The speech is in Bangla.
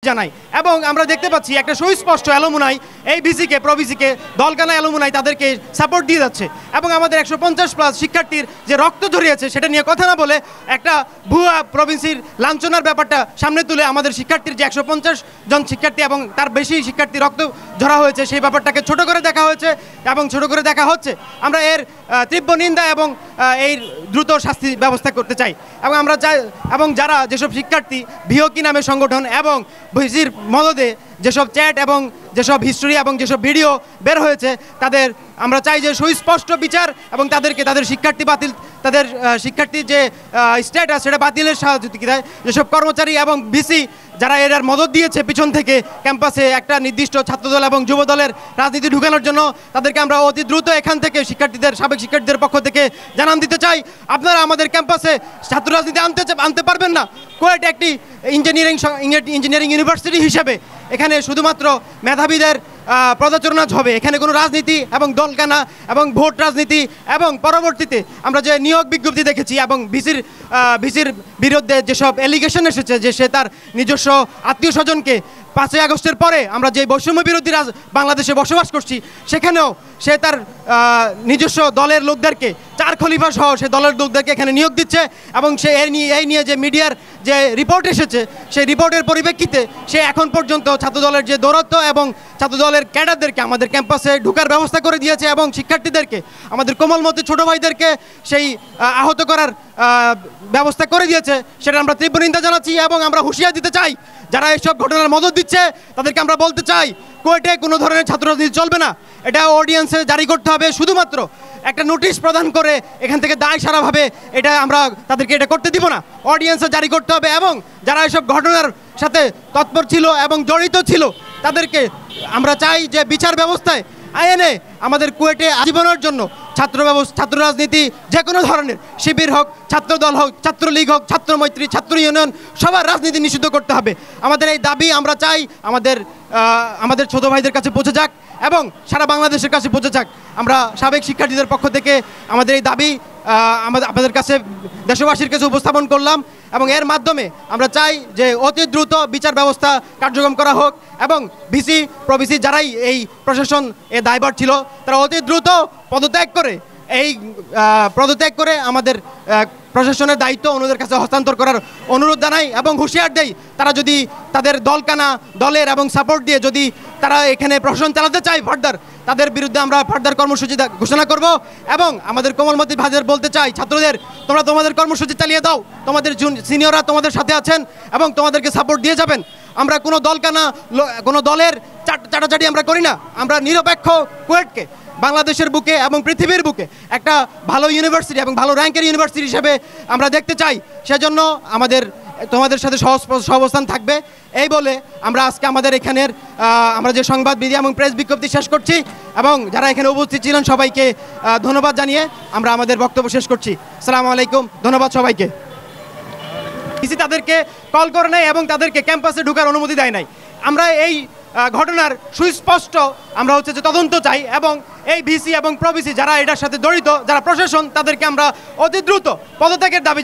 জানাই। এবং আমরা দেখতে পাচ্ছি একটা সুস্পষ্ট অ্যালুমনাই এই ভিসিকে প্রভিসিকে দলকানা অ্যালুমনাই তাদেরকে সাপোর্ট দিয়ে যাচ্ছে এবং আমাদের 150+ শিক্ষার্থীর যে রক্ত ঝরিয়েছে সেটা নিয়ে কথা না বলে একটা ভুয়া প্রভিন্সির লাঞ্ছনার ব্যাপারটা সামনে তুলে আমাদের শিক্ষার্থীর যে 150 জন শিক্ষার্থী এবং তার বেশি শিক্ষার্থী রক্ত ঝরা হয়েছে সেই ব্যাপারটাকে ছোট করে দেখা হয়েছে এবং ছোট করে দেখা হচ্ছে। আমরা এর তীব্র নিন্দা এবং এই দ্রুত শাস্তি ব্যবস্থা করতে চাই এবং আমরা চাই এবং যারা যেসব শিক্ষার্থী ভিওকি নামে সংগঠন এবং ভিসির মদদে যেসব চ্যাট এবং যেসব হিস্টোরি এবং যেসব ভিডিও বের হয়েছে তাদের আমরা চাই যে সুস্পষ্ট বিচার এবং তাদেরকে তাদের শিক্ষার্থী বাতিল তাদের শিক্ষার্থীর যে স্ট্যাটাস সেটা বাতিলের সহযোগিতায় যেসব কর্মচারী এবং ভিসি যারা এর মদত দিয়েছে পিছন থেকে ক্যাম্পাসে একটা নির্দিষ্ট ছাত্রদল এবং যুবদলের রাজনীতি ঢুকানোর জন্য তাদেরকে আমরা অতি দ্রুত এখান থেকে সাবেক শিক্ষার্থীদের পক্ষ থেকে জানান দিতে চাই, আপনারা আমাদের ক্যাম্পাসে ছাত্র রাজনীতি আনতে পারবেন না। কোয়েট একটি ইঞ্জিনিয়ারিং ইউনিভার্সিটি হিসেবে এখানে শুধুমাত্র মেধাবীদের পদাচারণা হবে, এখানে কোনো রাজনীতি এবং দলকানা এবং ভোট রাজনীতি এবং পরবর্তীতে আমরা যে নিয়োগ বিজ্ঞপ্তি দেখেছি এবং ভিসির বিরুদ্ধে যেসব এলিগেশন এসেছে যে সে তার নিজস্ব আত্মীয় স্বজনকে 5ই আগস্টের পরে আমরা যে বৈষম্য বিরোধী বাংলাদেশে বসবাস করছি সেখানেও সে তার নিজস্ব দলের লোকদেরকে 4 খলিফা সহ সে দলের লোকদেরকে এখানে নিয়োগ দিচ্ছে এবং সে এই নিয়ে যে মিডিয়ার যে রিপোর্ট এসেছে সেই রিপোর্টের পরিপ্রেক্ষিতে সে এখন পর্যন্ত ছাত্রদলের যে দৌরত্ব এবং ছাত্রদলের ক্যাডারদেরকে আমাদের ক্যাম্পাসে ঢোকার ব্যবস্থা করে দিয়েছে এবং শিক্ষার্থীদেরকে আমাদের কোমলমতি ছোটো ভাইদেরকে সেই আহত করার ব্যবস্থা করে দিয়েছে, সেটা আমরা তীব্র নিন্দা জানাচ্ছি এবং আমরা হুঁশিয়ার দিতে চাই যারা এইসব ঘটনার মদত দিচ্ছে তাদেরকে আমরা বলতে চাই কোয়েটে কোনো ধরনের ছাত্র রাজনীতি চলবে না, এটা অডিয়েন্সে জারি করতে হবে, শুধুমাত্র একটা নোটিশ প্রদান করে এখান থেকে দায় সারাভাবে এটা আমরা তাদেরকে এটা করতে দিব না, অডিয়েন্সে জারি করতে হবে এবং যারা এসব ঘটনার সাথে তৎপর ছিল এবং জড়িত ছিল তাদেরকে আমরা চাই যে বিচার ব্যবস্থায় আইনে আমাদের কুয়েটে আজীবনের জন্য ছাত্র রাজনীতি যে কোনো ধরনের শিবির হোক, ছাত্রদল হোক, ছাত্রলীগ হোক, ছাত্র মৈত্রী, ছাত্র ইউনিয়ন সবার রাজনীতি নিষিদ্ধ করতে হবে। আমাদের এই দাবি আমরা চাই আমাদের ছোট ভাইদের কাছে পৌঁছে যাক এবং সারা বাংলাদেশের কাছে পৌঁছে যাক। আমরা সাবেক শিক্ষার্থীদের পক্ষ থেকে আমাদের এই দাবি আপনাদের কাছে দেশবাসীর কাছে উপস্থাপন করলাম এবং এর মাধ্যমে আমরা চাই যে অতি দ্রুত বিচার ব্যবস্থা কার্যক্রম করা হোক এবং ভিসি প্রভিসি যারাই এই প্রশাসন এ দায়ভার ছিল তারা অতি দ্রুত পদত্যাগ করে আমাদের প্রশাসনের দায়িত্ব অন্যদের কাছে হস্তান্তর করার অনুরোধ জানাই এবং হুঁশিয়ার দেই তারা যদি তাদের দলের এবং সাপোর্ট দিয়ে যদি তারা এখানে প্রশাসন চালাতে চায় ফার্দার তাদের বিরুদ্ধে আমরা ফার্দার কর্মসূচি ঘোষণা করব এবং আমাদের কোমলমতি ভাইদের বলতে চাই ছাত্রদের তোমরা তোমাদের কর্মসূচি চালিয়ে দাও, তোমাদের সিনিয়ররা তোমাদের সাথে আছেন এবং তোমাদেরকে সাপোর্ট দিয়ে যাবেন। আমরা কোনো কোনো দলের চাটাচাটি আমরা করি না, আমরা নিরপেক্ষ কুয়েটকে বাংলাদেশের বুকে এবং পৃথিবীর বুকে একটা ভালো ইউনিভার্সিটি এবং ভালো র্যাঙ্কের ইউনিভার্সিটি হিসেবে আমরা দেখতে চাই, সেজন্য তোমাদের সাথে সহাবস্থান থাকবে এই বলে আমরা আজকে আমাদের এখানের আমরা যে সংবাদ বিধি এবং প্রেস বিজ্ঞপ্তি শেষ করছি এবং যারা এখানে উপস্থিত ছিলেন সবাইকে ধন্যবাদ জানিয়ে আমরা আমাদের বক্তব্য শেষ করছি। আসসালামু আলাইকুম, ধন্যবাদ সবাইকে। ভিসি তাদেরকে কল করে নেয় এবং তাদেরকে ক্যাম্পাসে ঢোকার অনুমতি দেয় নাই। আমরা এই ঘটনার সুস্পষ্ট আমরা যে তদন্ত চাই এবং এই ভিসি এবং প্রভিসি যারা এটার সাথে জড়িত যারা প্রশাসন তাদেরকে আমরা অতি দ্রুত পদত্যাগের দাবি